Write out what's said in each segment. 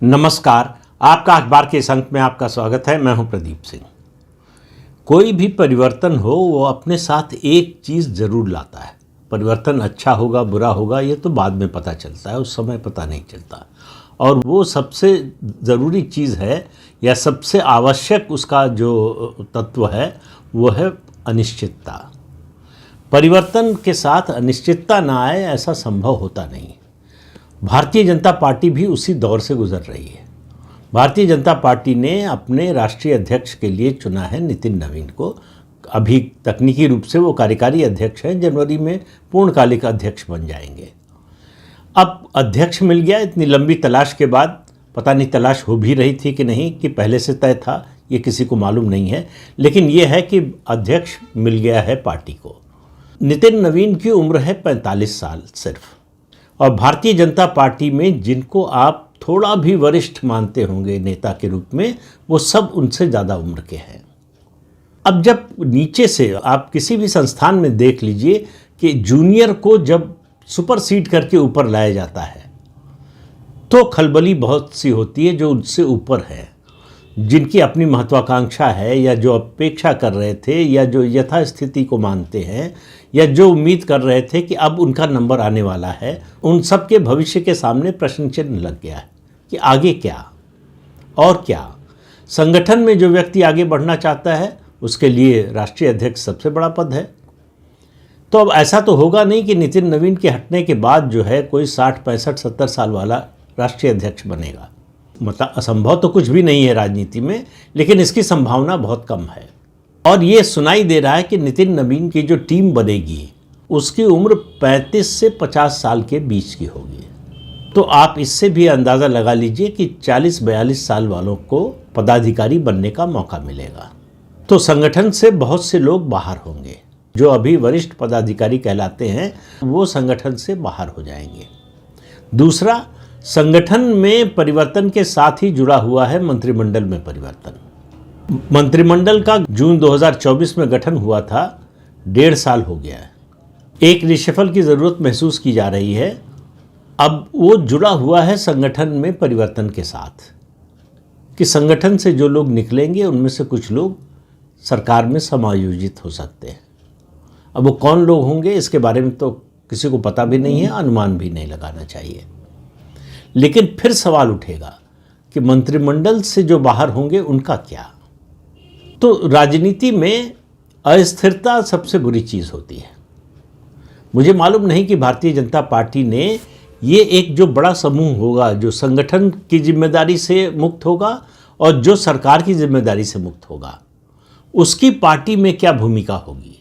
नमस्कार। आपका अखबार के इस अंक में आपका स्वागत है। मैं हूं प्रदीप सिंह। कोई भी परिवर्तन हो वो अपने साथ एक चीज़ ज़रूर लाता है। परिवर्तन अच्छा होगा बुरा होगा ये तो बाद में पता चलता है, उस समय पता नहीं चलता। और वो सबसे ज़रूरी चीज़ है या सबसे आवश्यक उसका जो तत्व है वो है अनिश्चितता। परिवर्तन के साथ अनिश्चितता ना आए ऐसा संभव होता नहीं। भारतीय जनता पार्टी भी उसी दौर से गुजर रही है। भारतीय जनता पार्टी ने अपने राष्ट्रीय अध्यक्ष के लिए चुना है नितिन नवीन को। अभी तकनीकी रूप से वो कार्यकारी अध्यक्ष हैं, जनवरी में पूर्णकालिक अध्यक्ष बन जाएंगे। अब अध्यक्ष मिल गया, इतनी लंबी तलाश के बाद। पता नहीं तलाश हो भी रही थी कि नहीं, कि पहले से तय था, ये किसी को मालूम नहीं है। लेकिन ये है कि अध्यक्ष मिल गया है पार्टी को। नितिन नवीन की उम्र है 45 साल सिर्फ। और भारतीय जनता पार्टी में जिनको आप थोड़ा भी वरिष्ठ मानते होंगे नेता के रूप में, वो सब उनसे ज़्यादा उम्र के हैं। अब जब नीचे से आप किसी भी संस्थान में देख लीजिए कि जूनियर को जब सुपरसीड करके ऊपर लाया जाता है तो खलबली बहुत सी होती है। जो उनसे ऊपर है, जिनकी अपनी महत्वाकांक्षा है या जो अपेक्षा कर रहे थे या जो यथास्थिति को मानते हैं या जो उम्मीद कर रहे थे कि अब उनका नंबर आने वाला है, उन सब के भविष्य के सामने प्रश्न चिन्ह लग गया है कि आगे क्या और क्या। संगठन में जो व्यक्ति आगे बढ़ना चाहता है उसके लिए राष्ट्रीय अध्यक्ष सबसे बड़ा पद है। तो अब ऐसा तो होगा नहीं कि नितिन नवीन के हटने के बाद जो है कोई 60, 65, 70 साल वाला राष्ट्रीय अध्यक्ष बनेगा। मतलब असंभव तो कुछ भी नहीं है राजनीति में, लेकिन इसकी संभावना बहुत कम है। और ये सुनाई दे रहा है कि नितिन नवीन की जो टीम बनेगी उसकी उम्र 35 से 50 साल के बीच की होगी। तो आप इससे भी अंदाज़ा लगा लीजिए कि 40-42 साल वालों को पदाधिकारी बनने का मौका मिलेगा। तो संगठन से बहुत से लोग बाहर होंगे। जो अभी वरिष्ठ पदाधिकारी कहलाते हैं वो संगठन से बाहर हो जाएंगे। दूसरा, संगठन में परिवर्तन के साथ ही जुड़ा हुआ है मंत्रिमंडल में परिवर्तन। मंत्रिमंडल का जून 2024 में गठन हुआ था, 1.5 साल हो गया है। एक रिशफल की ज़रूरत महसूस की जा रही है। अब वो जुड़ा हुआ है संगठन में परिवर्तन के साथ कि संगठन से जो लोग निकलेंगे उनमें से कुछ लोग सरकार में समायोजित हो सकते हैं। अब वो कौन लोग होंगे इसके बारे में तो किसी को पता भी नहीं है, अनुमान भी नहीं लगाना चाहिए। लेकिन फिर सवाल उठेगा कि मंत्रिमंडल से जो बाहर होंगे उनका क्या। तो राजनीति में अस्थिरता सबसे बुरी चीज़ होती है। मुझे मालूम नहीं कि भारतीय जनता पार्टी ने ये एक जो बड़ा समूह होगा जो संगठन की जिम्मेदारी से मुक्त होगा और जो सरकार की जिम्मेदारी से मुक्त होगा, उसकी पार्टी में क्या भूमिका होगी,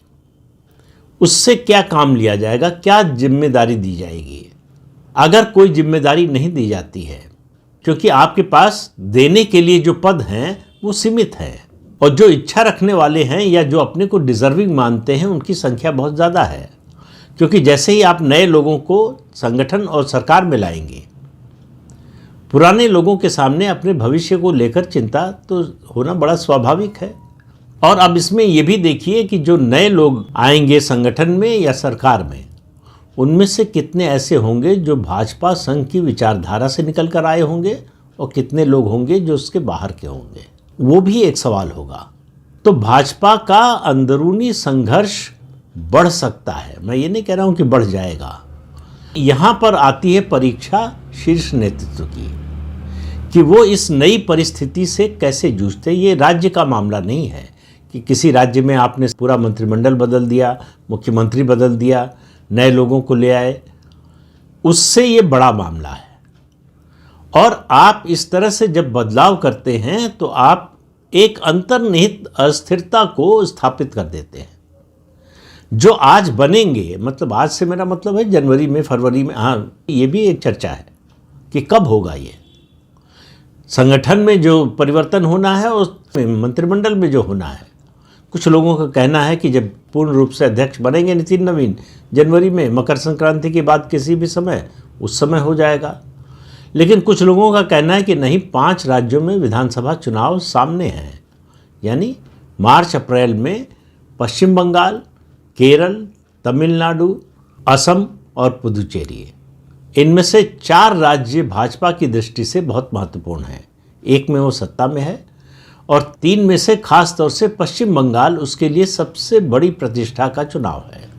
उससे क्या काम लिया जाएगा, क्या जिम्मेदारी दी जाएगी। अगर कोई जिम्मेदारी नहीं दी जाती है, क्योंकि आपके पास देने के लिए जो पद हैं वो सीमित हैं और जो इच्छा रखने वाले हैं या जो अपने को डिजर्विंग मानते हैं उनकी संख्या बहुत ज़्यादा है। क्योंकि जैसे ही आप नए लोगों को संगठन और सरकार में लाएंगे, पुराने लोगों के सामने अपने भविष्य को लेकर चिंता तो होना बड़ा स्वाभाविक है। और अब इसमें ये भी देखिए कि जो नए लोग आएंगे संगठन में या सरकार में, उनमें से कितने ऐसे होंगे जो भाजपा संघ की विचारधारा से निकल कर आए होंगे और कितने लोग होंगे जो उसके बाहर के होंगे, वो भी एक सवाल होगा। तो भाजपा का अंदरूनी संघर्ष बढ़ सकता है। मैं ये नहीं कह रहा हूँ कि बढ़ जाएगा। यहाँ पर आती है परीक्षा शीर्ष नेतृत्व की कि वो इस नई परिस्थिति से कैसे जूझते। ये राज्य का मामला नहीं है कि किसी राज्य में आपने पूरा मंत्रिमंडल बदल दिया, मुख्यमंत्री बदल दिया, नए लोगों को ले आए। उससे ये बड़ा मामला है। और आप इस तरह से जब बदलाव करते हैं तो आप एक अंतर्निहित अस्थिरता को स्थापित कर देते हैं। जो आज बनेंगे, मतलब आज से मेरा मतलब है जनवरी में, फरवरी में, हाँ ये भी एक चर्चा है कि कब होगा ये संगठन में जो परिवर्तन होना है और मंत्रिमंडल में जो होना है। कुछ लोगों का कहना है कि जब पूर्ण रूप से अध्यक्ष बनेंगे नितिन नवीन जनवरी में, मकर संक्रांति के बाद किसी भी समय, उस समय हो जाएगा। लेकिन कुछ लोगों का कहना है कि नहीं, 5 राज्यों में विधानसभा चुनाव सामने हैं, यानी मार्च अप्रैल में पश्चिम बंगाल, केरल, तमिलनाडु, असम और पुदुचेरी। इनमें से 4 राज्य भाजपा की दृष्टि से बहुत महत्वपूर्ण हैं। एक में वो सत्ता में है और 3 में से खास तौर से पश्चिम बंगाल उसके लिए सबसे बड़ी प्रतिष्ठा का चुनाव है।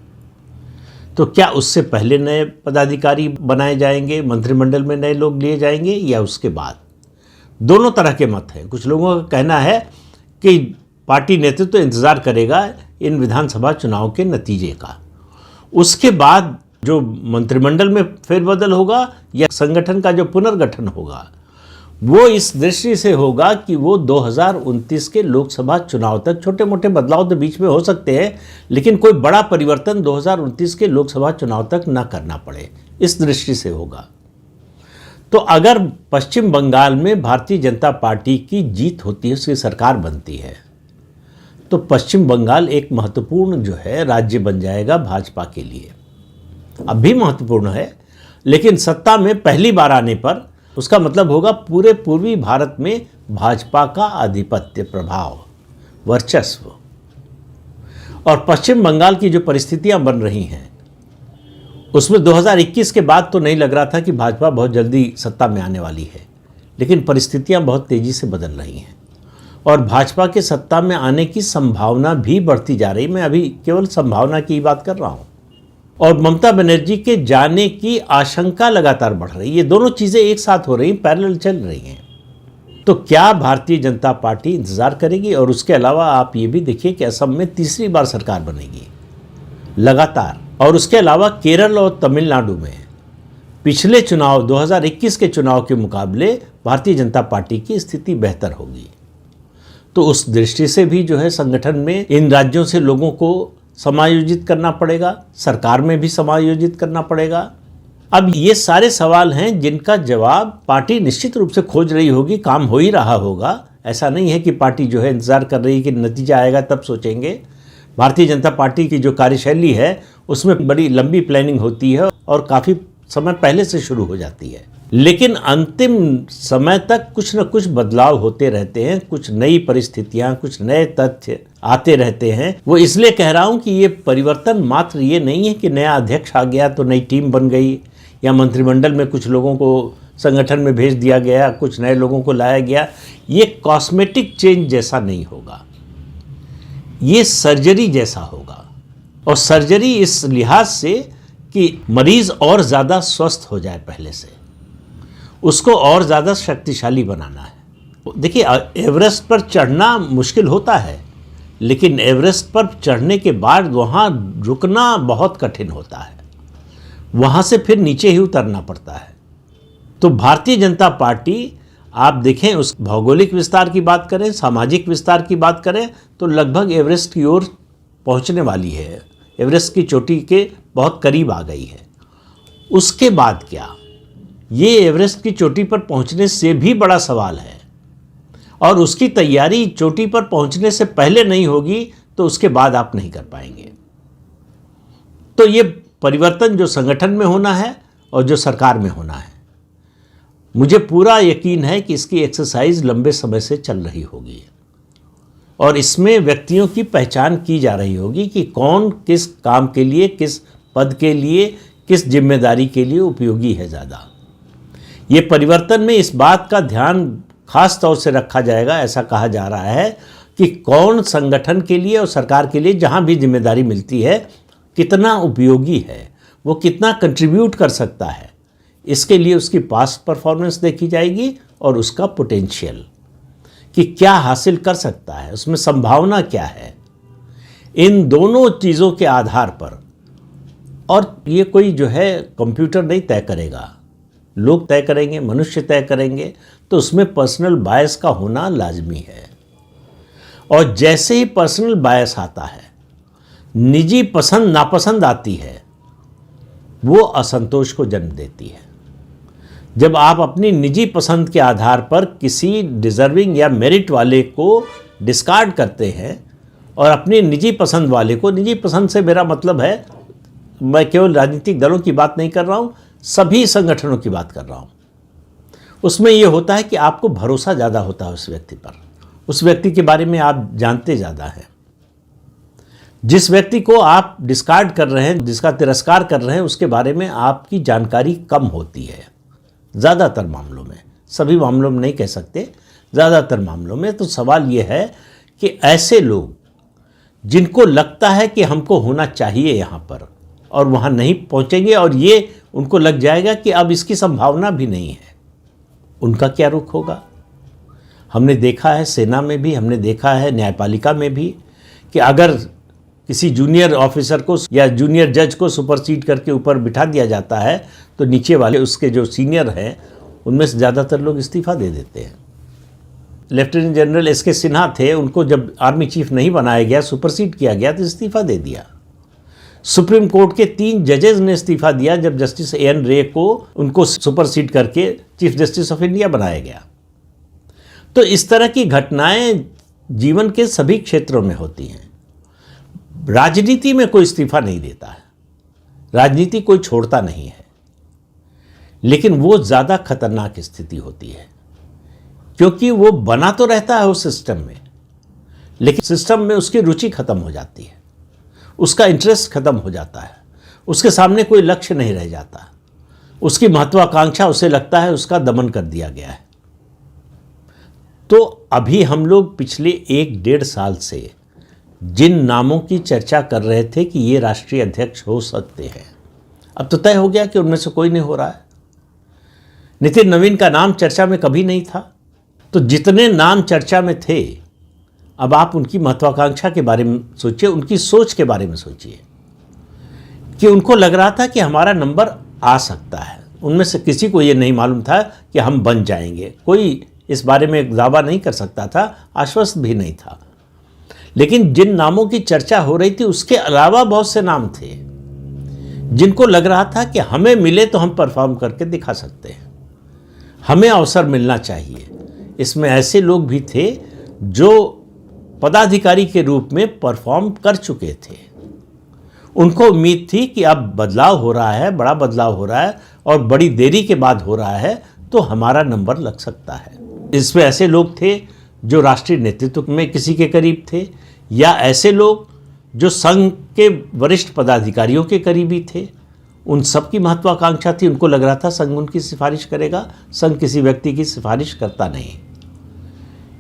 तो क्या उससे पहले नए पदाधिकारी बनाए जाएंगे, मंत्रिमंडल में नए लोग लिए जाएंगे, या उसके बाद? दोनों तरह के मत हैं। कुछ लोगों का कहना है कि पार्टी नेतृत्व तो इंतज़ार करेगा इन विधानसभा चुनाव के नतीजे का, उसके बाद जो मंत्रिमंडल में फेरबदल होगा या संगठन का जो पुनर्गठन होगा वो इस दृष्टि से होगा कि वो 2029 के लोकसभा चुनाव तक, छोटे मोटे बदलाव तो बीच में हो सकते हैं लेकिन कोई बड़ा परिवर्तन 2029 के लोकसभा चुनाव तक ना करना पड़े, इस दृष्टि से होगा। तो अगर पश्चिम बंगाल में भारतीय जनता पार्टी की जीत होती है, उसकी सरकार बनती है, तो पश्चिम बंगाल एक महत्वपूर्ण जो है राज्य बन जाएगा भाजपा के लिए। अब भी महत्वपूर्ण है लेकिन सत्ता में पहली बार आने पर उसका मतलब होगा पूरे पूर्वी भारत में भाजपा का आधिपत्य, प्रभाव, वर्चस्व। और पश्चिम बंगाल की जो परिस्थितियां बन रही हैं उसमें 2021 के बाद तो नहीं लग रहा था कि भाजपा बहुत जल्दी सत्ता में आने वाली है, लेकिन परिस्थितियां बहुत तेजी से बदल रही हैं और भाजपा के सत्ता में आने की संभावना भी बढ़ती जा रही। मैं अभी केवल संभावना की बात कर रहा हूं। और ममता बनर्जी के जाने की आशंका लगातार बढ़ रही है। ये दोनों चीज़ें एक साथ हो रही, पैरेलल चल रही हैं। तो क्या भारतीय जनता पार्टी इंतज़ार करेगी? और उसके अलावा आप ये भी देखिए कि असम में तीसरी बार सरकार बनेगी लगातार, और उसके अलावा केरल और तमिलनाडु में पिछले चुनाव 2021 के चुनाव के मुकाबले भारतीय जनता पार्टी की स्थिति बेहतर होगी। तो उस दृष्टि से भी जो है संगठन में इन राज्यों से लोगों को समायोजित करना पड़ेगा, सरकार में भी समायोजित करना पड़ेगा। अब ये सारे सवाल हैं जिनका जवाब पार्टी निश्चित रूप से खोज रही होगी, काम हो ही रहा होगा। ऐसा नहीं है कि पार्टी जो है इंतज़ार कर रही है कि नतीजा आएगा तब सोचेंगे। भारतीय जनता पार्टी की जो कार्यशैली है उसमें बड़ी लंबी प्लानिंग होती है और काफ़ी समय पहले से शुरू हो जाती है, लेकिन अंतिम समय तक कुछ न कुछ बदलाव होते रहते हैं, कुछ नई परिस्थितियां, कुछ नए तथ्य आते रहते हैं। वो इसलिए कह रहा हूं कि ये परिवर्तन मात्र ये नहीं है कि नया अध्यक्ष आ गया तो नई टीम बन गई या मंत्रिमंडल में कुछ लोगों को संगठन में भेज दिया गया, कुछ नए लोगों को लाया गया। ये कॉस्मेटिक चेंज जैसा नहीं होगा, ये सर्जरी जैसा होगा। और सर्जरी इस लिहाज से कि मरीज और ज़्यादा स्वस्थ हो जाए, पहले से उसको और ज़्यादा शक्तिशाली बनाना है। देखिए, एवरेस्ट पर चढ़ना मुश्किल होता है, लेकिन एवरेस्ट पर चढ़ने के बाद वहाँ रुकना बहुत कठिन होता है, वहाँ से फिर नीचे ही उतरना पड़ता है। तो भारतीय जनता पार्टी, आप देखें, उस भौगोलिक विस्तार की बात करें, सामाजिक विस्तार की बात करें, तो लगभग एवरेस्ट की ओर पहुँचने वाली है, एवरेस्ट की चोटी के बहुत करीब आ गई है। उसके बाद क्या? ये एवरेस्ट की चोटी पर पहुंचने से भी बड़ा सवाल है, और उसकी तैयारी चोटी पर पहुंचने से पहले नहीं होगी तो उसके बाद आप नहीं कर पाएंगे। तो ये परिवर्तन जो संगठन में होना है और जो सरकार में होना है, मुझे पूरा यकीन है कि इसकी एक्सरसाइज लंबे समय से चल रही होगी और इसमें व्यक्तियों की पहचान की जा रही होगी कि कौन किस काम के लिए, किस पद के लिए, किस जिम्मेदारी के लिए उपयोगी है ज़्यादा। ये परिवर्तन में इस बात का ध्यान खास तौर से रखा जाएगा, ऐसा कहा जा रहा है कि कौन संगठन के लिए और सरकार के लिए जहाँ भी जिम्मेदारी मिलती है कितना उपयोगी है, वो कितना कंट्रीब्यूट कर सकता है। इसके लिए उसकी पास्ट परफॉर्मेंस देखी जाएगी और उसका पोटेंशियल कि क्या हासिल कर सकता है, उसमें संभावना क्या है। इन दोनों चीज़ों के आधार पर, और ये कोई जो है कंप्यूटर नहीं तय करेगा, लोग तय करेंगे, मनुष्य तय करेंगे, तो उसमें पर्सनल बायस का होना लाजमी है। और जैसे ही पर्सनल बायस आता है, निजी पसंद नापसंद आती है, वो असंतोष को जन्म देती है। जब आप अपनी निजी पसंद के आधार पर किसी डिजर्विंग या मेरिट वाले को डिस्कार्ड करते हैं और अपनी निजी पसंद वाले को, निजी पसंद से मेरा मतलब है, मैं केवल राजनीतिक दलों की बात नहीं कर रहा हूँ, सभी संगठनों की बात कर रहा हूँ, उसमें यह होता है कि आपको भरोसा ज़्यादा होता है उस व्यक्ति पर, उस व्यक्ति के बारे में आप जानते ज़्यादा हैं। जिस व्यक्ति को आप डिस्कार्ड कर रहे हैं, जिसका तिरस्कार कर रहे हैं, उसके बारे में आपकी जानकारी कम होती है ज़्यादातर मामलों में। सभी मामलों में नहीं कह सकते, ज़्यादातर मामलों में। तो सवाल ये है कि ऐसे लोग जिनको लगता है कि हमको होना चाहिए यहाँ पर और वहाँ नहीं पहुँचेंगे और ये उनको लग जाएगा कि अब इसकी संभावना भी नहीं है, उनका क्या रुख होगा। हमने देखा है सेना में भी, हमने देखा है न्यायपालिका में भी कि अगर किसी जूनियर ऑफिसर को या जूनियर जज को सुपरसीड करके ऊपर बिठा दिया जाता है तो नीचे वाले उसके जो सीनियर हैं उनमें से ज़्यादातर लोग इस्तीफ़ा दे देते हैं। लेफ्टिनेंट जनरल एस के सिन्हा थे, उनको जब आर्मी चीफ नहीं बनाया गया, सुपरसीड किया गया तो इस्तीफ़ा दे दिया। सुप्रीम कोर्ट के 3 जजेस ने इस्तीफ़ा दिया जब जस्टिस एन रे को उनको सुपरसीड करके चीफ जस्टिस ऑफ इंडिया बनाया गया। तो इस तरह की घटनाएं जीवन के सभी क्षेत्रों में होती हैं। राजनीति में कोई इस्तीफा नहीं देता है, राजनीति कोई छोड़ता नहीं है, लेकिन वो ज़्यादा खतरनाक स्थिति होती है क्योंकि वो बना तो रहता है उस सिस्टम में, लेकिन सिस्टम में उसकी रुचि खत्म हो जाती है, उसका इंटरेस्ट खत्म हो जाता है, उसके सामने कोई लक्ष्य नहीं रह जाता, उसकी महत्वाकांक्षा उसे लगता है उसका दमन कर दिया गया है। तो अभी हम लोग पिछले 1-1.5 साल से जिन नामों की चर्चा कर रहे थे कि ये राष्ट्रीय अध्यक्ष हो सकते हैं, अब तो तय हो गया कि उनमें से कोई नहीं हो रहा है। नितिन नवीन का नाम चर्चा में कभी नहीं था। तो जितने नाम चर्चा में थे, अब आप उनकी महत्वाकांक्षा के बारे में सोचिए, उनकी सोच के बारे में सोचिए कि उनको लग रहा था कि हमारा नंबर आ सकता है। उनमें से किसी को ये नहीं मालूम था कि हम बन जाएंगे, कोई इस बारे में दावा नहीं कर सकता था, आश्वस्त भी नहीं था। लेकिन जिन नामों की चर्चा हो रही थी उसके अलावा बहुत से नाम थे जिनको लग रहा था कि हमें मिले तो हम परफॉर्म करके दिखा सकते हैं, हमें अवसर मिलना चाहिए। इसमें ऐसे लोग भी थे जो पदाधिकारी के रूप में परफॉर्म कर चुके थे, उनको उम्मीद थी कि अब बदलाव हो रहा है, बड़ा बदलाव हो रहा है और बड़ी देरी के बाद हो रहा है तो हमारा नंबर लग सकता है। इसमें ऐसे लोग थे जो राष्ट्रीय नेतृत्व में किसी के करीब थे या ऐसे लोग जो संघ के वरिष्ठ पदाधिकारियों के करीबी थे। उन सब की महत्वाकांक्षा थी, उनको लग रहा था संघ उनकी सिफारिश करेगा, संघ किसी व्यक्ति की सिफारिश करता नहीं।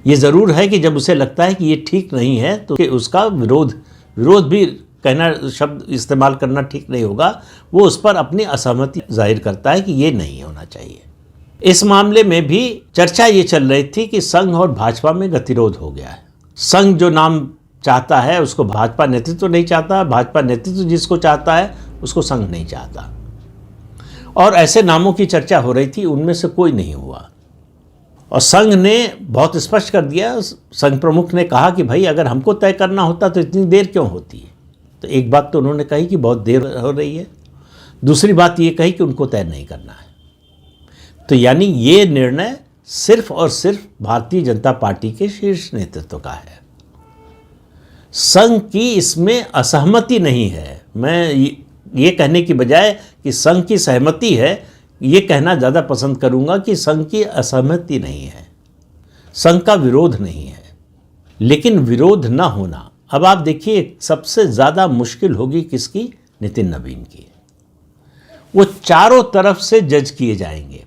ये ज़रूर है कि जब उसे लगता है कि ये ठीक नहीं है तो कि उसका विरोध भी कहना, शब्द इस्तेमाल करना ठीक नहीं होगा, वो उस पर अपनी असहमति जाहिर करता है कि ये नहीं होना चाहिए। इस मामले में भी चर्चा ये चल रही थी कि संघ और भाजपा में गतिरोध हो गया है। संघ जो नाम चाहता है उसको भाजपा नेतृत्व नहीं चाहता, भाजपा नेतृत्व जिसको चाहता है उसको संघ नहीं चाहता। और ऐसे नामों की चर्चा हो रही थी, उनमें से कोई नहीं हुआ। और संघ ने बहुत स्पष्ट कर दिया, संघ प्रमुख ने कहा कि भाई अगर हमको तय करना होता तो इतनी देर क्यों होती है। तो एक बात तो उन्होंने कही कि बहुत देर हो रही है, दूसरी बात ये कही कि उनको तय नहीं करना है। तो यानी ये निर्णय सिर्फ और सिर्फ भारतीय जनता पार्टी के शीर्ष नेतृत्व का है। संघ की इसमें असहमति नहीं है। मैं ये कहने की बजाय कि संघ की सहमति है, ये कहना ज़्यादा पसंद करूंगा कि संघ की असहमति नहीं है, संघ का विरोध नहीं है। लेकिन विरोध ना होना, अब आप देखिए सबसे ज़्यादा मुश्किल होगी किसकी? नितिन नवीन की। वो चारों तरफ से जज किए जाएंगे।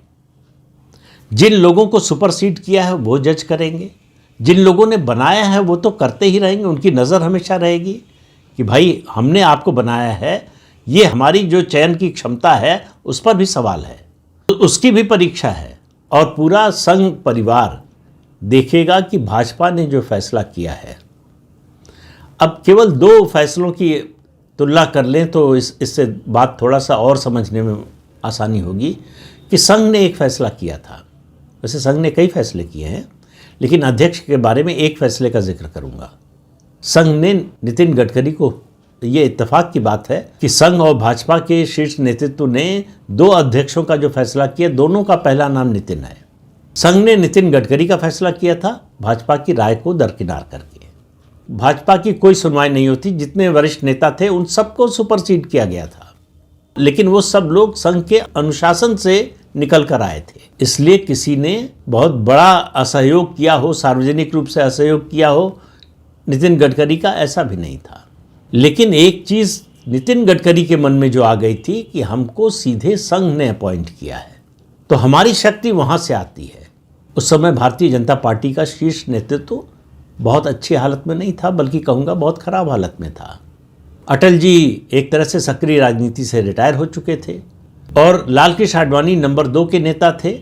जिन लोगों को सुपरसीड किया है वो जज करेंगे, जिन लोगों ने बनाया है वो तो करते ही रहेंगे। उनकी नज़र हमेशा रहेगी कि भाई हमने आपको बनाया है, ये हमारी जो चयन की क्षमता है उस पर भी सवाल है, तो उसकी भी परीक्षा है। और पूरा संघ परिवार देखेगा कि भाजपा ने जो फैसला किया है, अब केवल 2 फैसलों की तुलना कर लें तो इससे बात थोड़ा सा और समझने में आसानी होगी कि संघ ने एक फैसला किया था। वैसे संघ ने कई फैसले किए हैं, लेकिन अध्यक्ष के बारे में एक फैसले का जिक्र करूंगा। संघ ने नितिन गडकरी को, ये इत्तेफाक की बात है कि संघ और भाजपा के शीर्ष नेतृत्व ने 2 अध्यक्षों का जो फैसला किया, दोनों का पहला नाम नितिन है। संघ ने नितिन गडकरी का फैसला किया था भाजपा की राय को दरकिनार करके। भाजपा की कोई सुनवाई नहीं होती, जितने वरिष्ठ नेता थे उन सबको सुपरसीड किया गया था, लेकिन वो सब लोग संघ के अनुशासन से निकल कर आए थे। इसलिए किसी ने बहुत बड़ा असहयोग किया हो, सार्वजनिक रूप से असहयोग किया हो नितिन गडकरी का, ऐसा भी नहीं था। लेकिन एक चीज़ नितिन गडकरी के मन में जो आ गई थी कि हमको सीधे संघ ने अपॉइंट किया है, तो हमारी शक्ति वहाँ से आती है। उस समय भारतीय जनता पार्टी का शीर्ष नेतृत्व बहुत अच्छी हालत में नहीं था, बल्कि कहूँगा बहुत खराब हालत में था। अटल जी एक तरह से सक्रिय राजनीति से रिटायर हो चुके थे और लाल कृष्ण आडवाणी नंबर 2 के नेता थे,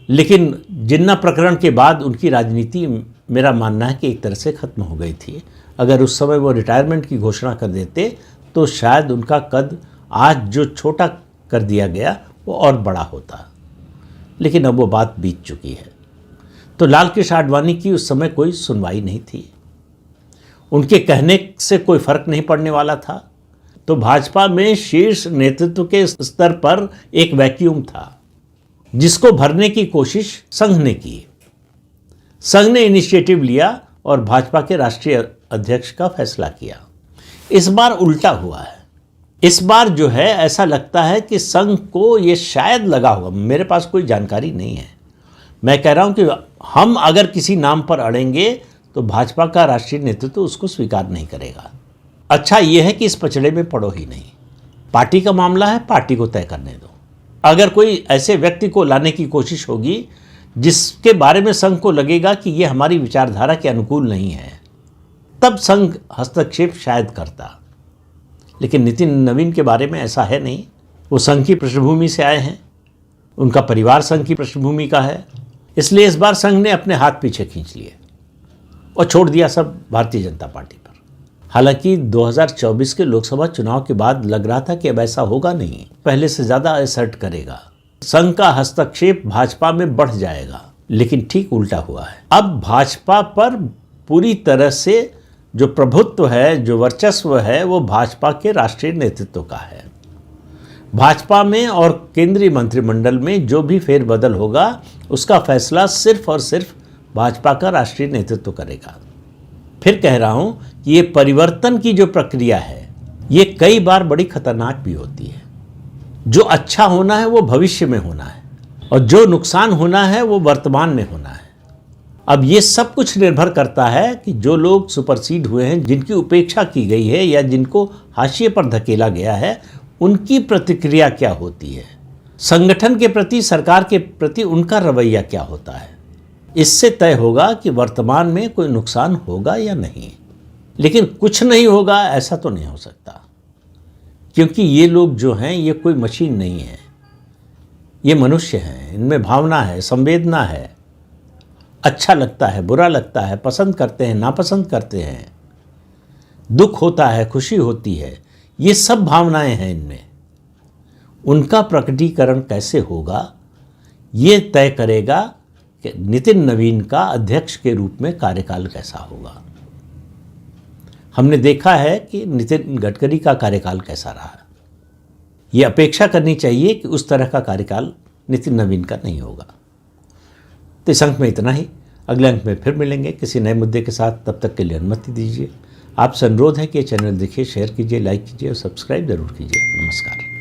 लेकिन जिन्ना प्रकरण के बाद उनकी राजनीति मेरा मानना है कि एक तरह से ख़त्म हो गई थी। अगर उस समय वो रिटायरमेंट की घोषणा कर देते तो शायद उनका कद आज जो छोटा कर दिया गया वो और बड़ा होता, लेकिन अब वो बात बीत चुकी है। तो लाल कृष्ण आडवाणी की उस समय कोई सुनवाई नहीं थी, उनके कहने से कोई फर्क नहीं पड़ने वाला था। तो भाजपा में शीर्ष नेतृत्व के स्तर पर एक वैक्यूम था जिसको भरने की कोशिश संघ ने की। संघ ने इनिशिएटिव लिया और भाजपा के राष्ट्रीय अध्यक्ष का फैसला किया। इस बार उल्टा हुआ है। इस बार जो है ऐसा लगता है कि संघ को ये शायद लगा होगा, मेरे पास कोई जानकारी नहीं है, मैं कह रहा हूं कि हम अगर किसी नाम पर अड़ेंगे तो भाजपा का राष्ट्रीय नेतृत्व उसको स्वीकार नहीं करेगा। अच्छा ये है कि इस पचड़े में पड़ो ही नहीं, पार्टी का मामला है, पार्टी को तय करने दो। अगर कोई ऐसे व्यक्ति को लाने की कोशिश होगी जिसके बारे में संघ को लगेगा कि ये हमारी विचारधारा के अनुकूल नहीं है, तब संघ हस्तक्षेप शायद करता। लेकिन नितिन नवीन के बारे में ऐसा है नहीं, वो संघ की पृष्ठभूमि से आए हैं, उनका परिवार संघ की पृष्ठभूमि का है, इसलिए इस बार संघ ने अपने हाथ पीछे खींच लिए और छोड़ दिया सब भारतीय जनता पार्टी पर। हालांकि 2024 के लोकसभा चुनाव के बाद लग रहा था कि अब ऐसा होगा नहीं, पहले से ज़्यादा असर्ट करेगा, संघ का हस्तक्षेप भाजपा में बढ़ जाएगा, लेकिन ठीक उल्टा हुआ है। अब भाजपा पर पूरी तरह से जो प्रभुत्व है, जो वर्चस्व है, वो भाजपा के राष्ट्रीय नेतृत्व का है। भाजपा में और केंद्रीय मंत्रिमंडल में जो भी फेरबदल होगा उसका फैसला सिर्फ और सिर्फ भाजपा का राष्ट्रीय नेतृत्व करेगा। फिर कह रहा हूं कि ये परिवर्तन की जो प्रक्रिया है ये कई बार बड़ी खतरनाक भी होती है। जो अच्छा होना है वो भविष्य में होना है और जो नुकसान होना है वो वर्तमान में होना है। अब ये सब कुछ निर्भर करता है कि जो लोग सुपरसीड हुए हैं, जिनकी उपेक्षा की गई है या जिनको हाशिए पर धकेला गया है, उनकी प्रतिक्रिया क्या होती है, संगठन के प्रति, सरकार के प्रति उनका रवैया क्या होता है। इससे तय होगा कि वर्तमान में कोई नुकसान होगा या नहीं। लेकिन कुछ नहीं होगा ऐसा तो नहीं हो सकता, क्योंकि ये लोग जो हैं ये कोई मशीन नहीं है, ये मनुष्य हैं, इनमें भावना है, संवेदना है, अच्छा लगता है, बुरा लगता है, पसंद करते हैं, नापसंद करते हैं, दुख होता है, खुशी होती है, ये सब भावनाएं हैं इनमें। उनका प्रकटीकरण कैसे होगा ये तय करेगा कि नितिन नवीन का अध्यक्ष के रूप में कार्यकाल कैसा होगा। हमने देखा है कि नितिन गडकरी का कार्यकाल कैसा रहा। ये अपेक्षा करनी चाहिए कि उस तरह का कार्यकाल नितिन नवीन का नहीं होगा। तो इस अंक में इतना ही, अगले अंक में फिर मिलेंगे किसी नए मुद्दे के साथ। तब तक के लिए अनुमति दीजिए। आपसे अनुरोध है कि चैनल देखिए, शेयर कीजिए, लाइक कीजिए और सब्सक्राइब जरूर कीजिए। नमस्कार।